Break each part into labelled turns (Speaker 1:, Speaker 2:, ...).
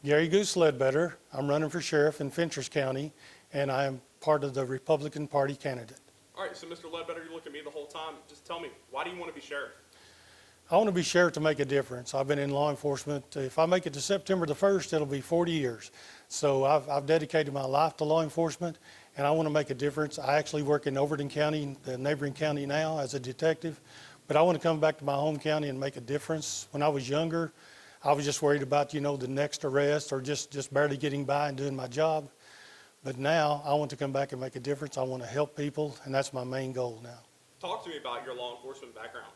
Speaker 1: Gary Goose Ledbetter. I'm running for sheriff in Fentress County, and I am part of the Republican Party candidate.
Speaker 2: All right, so Mr. Ledbetter, you look at me the whole time. Just tell me, why do you want to be sheriff?
Speaker 1: I want to be sheriff to make a difference. I've been in law enforcement. If I make it to September the 1st, it'll be 40 years. So I've dedicated my life to law enforcement, and I want to make a difference. I actually work in Overton County, the neighboring county now, as a detective, but I want to come back to my home county and make a difference. When I was younger, I was just worried about, the next arrest or just barely getting by and doing my job. But now I want to come back and make a difference. I want to help people, and that's my main goal now.
Speaker 2: Talk to me about your law enforcement background.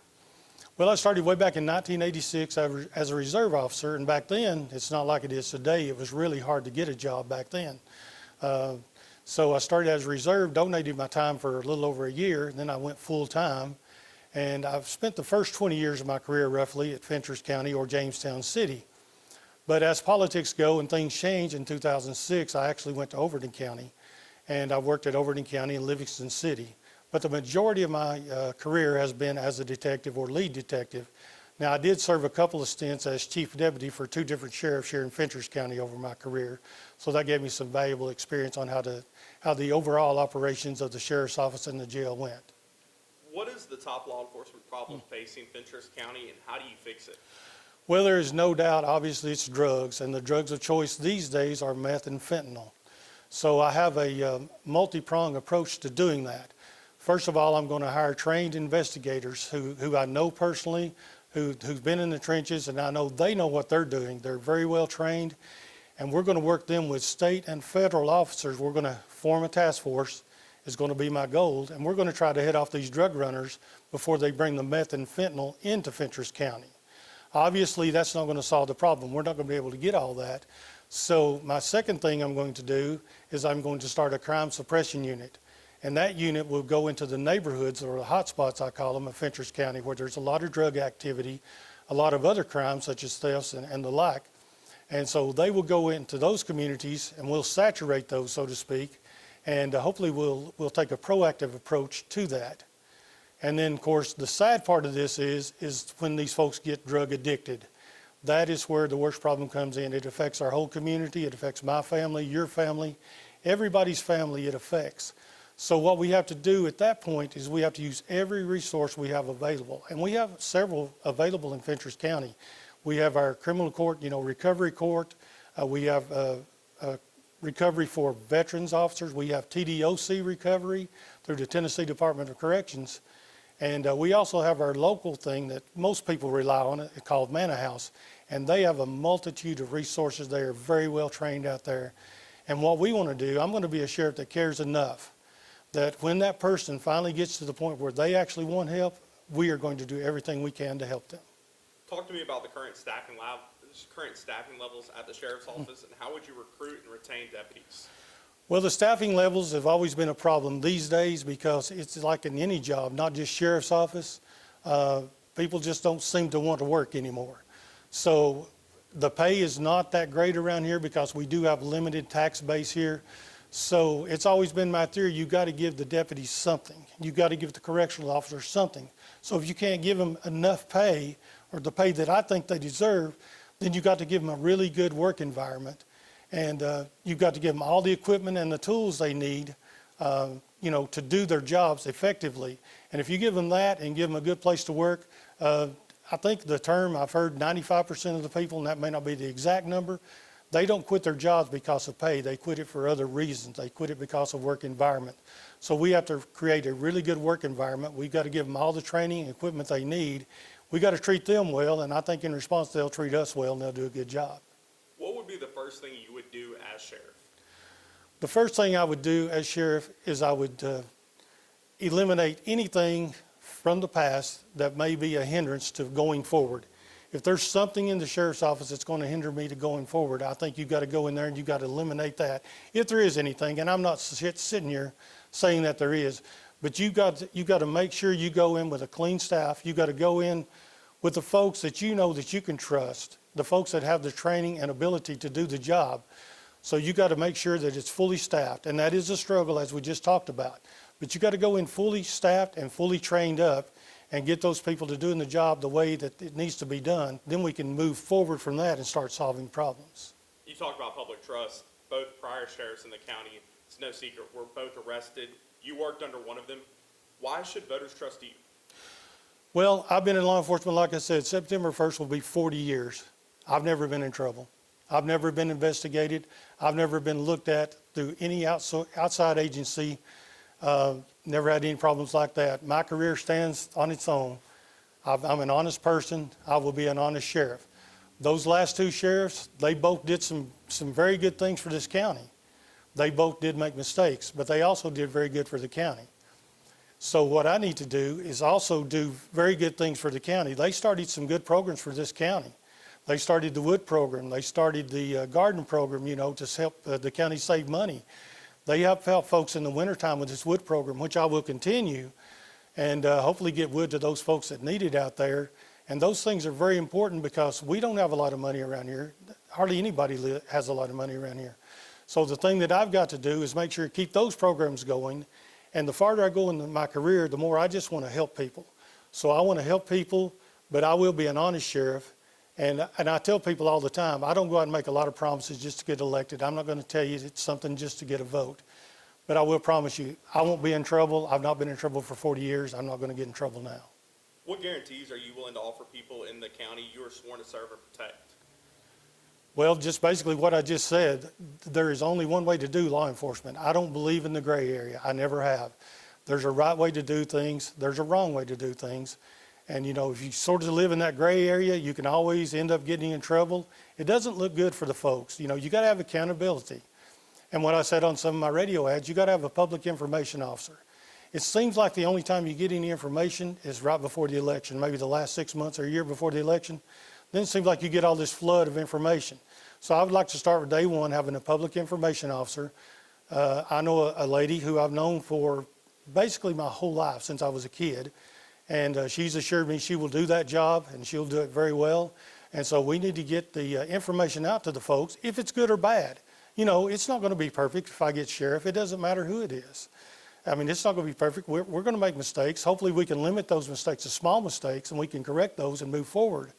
Speaker 1: Well, I started way back in 1986 as a reserve officer, and back then, it's not like it is today. It was really hard to get a job back then. So I started as a reserve, donated my time for a little over a year, and then I went full-time. And I've spent the first 20 years of my career roughly at Fentress County or Jamestown City. But as politics go and things change, in 2006, I actually went to Overton County, and I worked at Overton County and Livingston City. But the majority of my career has been as a detective or lead detective. Now, I did serve a couple of stints as chief deputy for 2 different sheriffs here in Fentress County over my career. So that gave me some valuable experience on how the overall operations of the sheriff's office and the jail went.
Speaker 2: What is the top law enforcement problem facing Fentress County, and how do you fix it?
Speaker 1: Well, there is no doubt, obviously, it's drugs, and the drugs of choice these days are meth and fentanyl. So I have a multi-pronged approach to doing that. First of all, I'm going to hire trained investigators who I know personally, who've been in the trenches, and I know they know what they're doing. They're very well trained, and we're going to work them with state and federal officers. We're going to form a task force. Is going to be my goal, and we're going to try to head off these drug runners before they bring the meth and fentanyl into Fentress County. Obviously, that's not going to solve the problem. We're not going to be able to get all that. So my second thing I'm going to do is I'm going to start a crime suppression unit, and that unit will go into the neighborhoods, or the hot spots I call them, of Fentress County, where there's a lot of drug activity, a lot of other crimes such as thefts and the like. And so they will go into those communities, and we'll saturate those, so to speak. And hopefully we'll take a proactive approach to that. And then, of course, the sad part of this is when these folks get drug addicted. That is where the worst problem comes in. It affects our whole community. It affects my family, your family, everybody's family it affects. So what we have to do at that point is we have to use every resource we have available. And we have several available in Fentress County. We have our criminal court, recovery court. We have recovery for veterans officers. We have TDOC recovery through the Tennessee Department of Corrections. And we also have our local thing that most people rely on, it's called Manor House. And they have a multitude of resources. They are very well trained out there. And what we want to do, I'm going to be a sheriff that cares enough that when that person finally gets to the point where they actually want help, we are going to do everything we can to help them.
Speaker 2: Talk to me about the current staffing levels at the sheriff's office, and how would you recruit and retain deputies?
Speaker 1: Well, the staffing levels have always been a problem these days because it's like in any job, not just sheriff's office. People just don't seem to want to work anymore. So the pay is not that great around here because we do have limited tax base here. So it's always been my theory, you've got to give the deputies something. You've got to give the correctional officers something. So if you can't give them enough pay, or the pay that I think they deserve, then you've got to give them a really good work environment. And you've got to give them all the equipment and the tools they need, to do their jobs effectively. And if you give them that and give them a good place to work, I think the term, I've heard 95% of the people, and that may not be the exact number, they don't quit their jobs because of pay. They quit it for other reasons. They quit it because of work environment. So we have to create a really good work environment. We've got to give them all the training and equipment they need. We got to treat them well, and I think in response they'll treat us well and they'll do a good job.
Speaker 2: What would be the first thing you would do as sheriff?
Speaker 1: The first thing I would do as sheriff is I would eliminate anything from the past that may be a hindrance to going forward. If there's something in the sheriff's office that's going to hinder me to going forward, I think you've got to go in there and you've got to eliminate that. If there is anything, and I'm not sitting here saying that there is, but you've got to make sure you go in with a clean staff. You've got to go in with the folks that you know that you can trust, the folks that have the training and ability to do the job. So you got to make sure that it's fully staffed, and that is a struggle as we just talked about. But you got to go in fully staffed and fully trained up and get those people to doing the job the way that it needs to be done. Then we can move forward from that and start solving problems.
Speaker 2: You talked about public trust. Both prior sheriffs in the county, it's no secret, were both arrested. You worked under one of them. Why should voters trust you?
Speaker 1: Well, I've been in law enforcement, like I said, September 1st will be 40 years. I've never been in trouble. I've never been investigated. I've never been looked at through any outside agency. Never had any problems like that. My career stands on its own. I'm an honest person. I will be an honest sheriff. Those last two sheriffs, they both did some very good things for this county. They both did make mistakes, but they also did very good for the county. So what I need to do is also do very good things for the county. They started some good programs for this county. They started the wood program. They started the garden program, to help the county save money. They have helped folks in the wintertime with this wood program, which I will continue, and hopefully get wood to those folks that need it out there. And those things are very important because we don't have a lot of money around here. Hardly anybody has a lot of money around here. So the thing that I've got to do is make sure to keep those programs going. And the farther I go in my career, the more I just want to help people. So I want to help people, but I will be an honest sheriff. And I tell people all the time, I don't go out and make a lot of promises just to get elected. I'm not going to tell you it's something just to get a vote. But I will promise you, I won't be in trouble. I've not been in trouble for 40 years. I'm not going to get in trouble now.
Speaker 2: What guarantees are you willing to offer people in the county you are sworn to serve and protect?
Speaker 1: Well, just basically what I just said. There is only one way to do law enforcement. I don't believe in the gray area. I never have. There's a right way to do things. There's a wrong way to do things. And, if you sort of live in that gray area, you can always end up getting in trouble. It doesn't look good for the folks. You got to have accountability. And what I said on some of my radio ads, you got to have a public information officer. It seems like the only time you get any information is right before the election, maybe the last 6 months or a year before the election. Then it seems like you get all this flood of information. So I would like to start with day one, having a public information officer. I know a lady who I've known for basically my whole life since I was a kid. And she's assured me she will do that job and she'll do it very well. And so we need to get the information out to the folks, if it's good or bad. It's not going to be perfect if I get sheriff. It doesn't matter who it is. I mean, it's not going to be perfect. We're going to make mistakes. Hopefully we can limit those mistakes to small mistakes and we can correct those and move forward.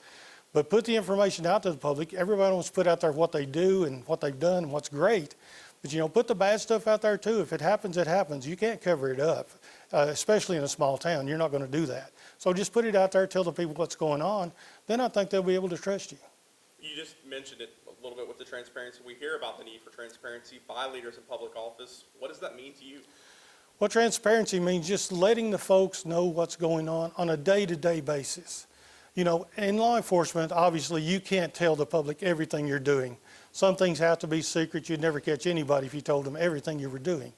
Speaker 1: But put the information out to the public. Everybody wants to put out there what they do and what they've done and what's great. But, put the bad stuff out there too. If it happens, it happens. You can't cover it up, especially in a small town. You're not going to do that. So just put it out there, tell the people what's going on. Then I think they'll be able to trust you.
Speaker 2: You just mentioned it a little bit with the transparency. We hear about the need for transparency by leaders in public office. What does that mean to you?
Speaker 1: Well, transparency means just letting the folks know what's going on a day-to-day basis. In law enforcement, obviously, you can't tell the public everything you're doing. Some things have to be secret. You'd never catch anybody if you told them everything you were doing.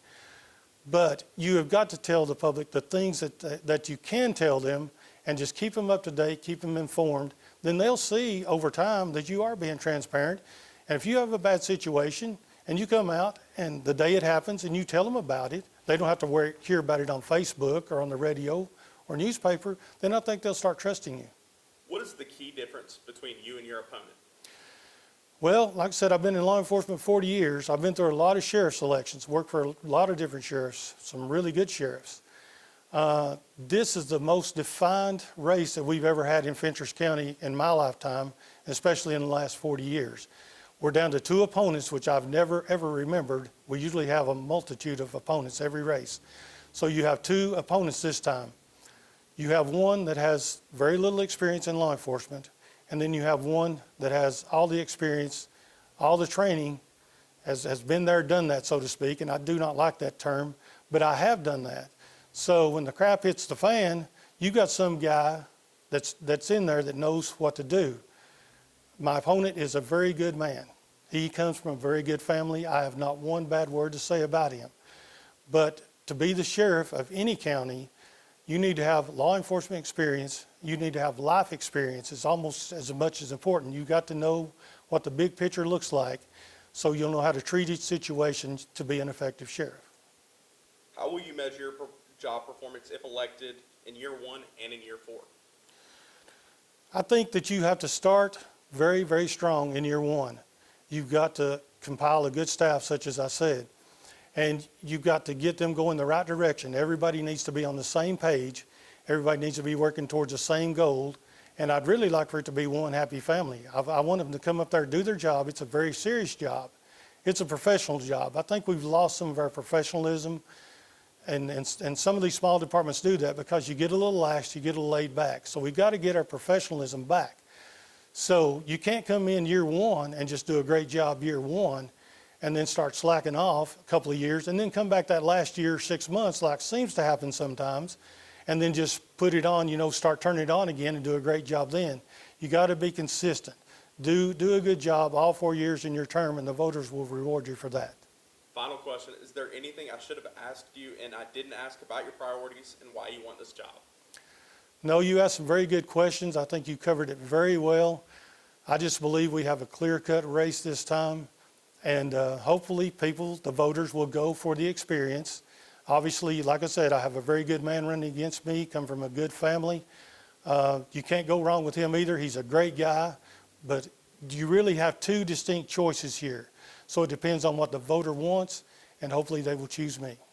Speaker 1: But you have got to tell the public the things that you can tell them and just keep them up to date, keep them informed. Then they'll see over time that you are being transparent. And if you have a bad situation and you come out and the day it happens and you tell them about it, they don't have to hear about it on Facebook or on the radio or newspaper, then I think they'll start trusting you.
Speaker 2: What is the key difference between you and your opponent?
Speaker 1: Well, like I said, I've been in law enforcement 40 years. I've been through a lot of sheriff selections, worked for a lot of different sheriffs, some really good sheriffs. This is the most defined race that we've ever had in Fentress County in my lifetime, especially in the last 40 years. We're down to 2 opponents, which I've never, ever remembered. We usually have a multitude of opponents every race. So you have 2 opponents this time. You have one that has very little experience in law enforcement, and then you have one that has all the experience, all the training, has been there, done that, so to speak, and I do not like that term, but I have done that. So when the crap hits the fan, you got some guy that's in there that knows what to do. My opponent is a very good man. He comes from a very good family. I have not one bad word to say about him. But to be the sheriff of any county, you need to have law enforcement experience. You need to have life experience. It's almost as much as important. You got to know what the big picture looks like so you'll know how to treat each situation to be an effective sheriff.
Speaker 2: How will you measure your job performance if elected in year 1 and in year 4?
Speaker 1: I think that you have to start very, very strong in year 1. You've got to compile a good staff, such as I said. And you've got to get them going the right direction. Everybody needs to be on the same page. Everybody needs to be working towards the same goal. And I'd really like for it to be one happy family. I want them to come up there and do their job. It's a very serious job. It's a professional job. I think we've lost some of our professionalism, and some of these small departments do that because you get a little lax, you get a little laid back. So we've got to get our professionalism back. So you can't come in year one and just do a great job year one and then start slacking off a couple of years and then come back that last year, 6 months, like seems to happen sometimes, and then just put it on, start turning it on again and do a great job then. You got to be consistent. Do a good job all 4 years in your term, and the voters will reward you for that.
Speaker 2: Final question, is there anything I should have asked you and I didn't ask about your priorities and why you want this job?
Speaker 1: No, you asked some very good questions. I think you covered it very well. I just believe we have a clear-cut race this time, and hopefully the voters will go for the experience. Obviously, like I said, I have a very good man running against me, come from a good family. You can't go wrong with him either. He's a great guy, but you really have two distinct choices here. So it depends on what the voter wants, and hopefully they will choose me.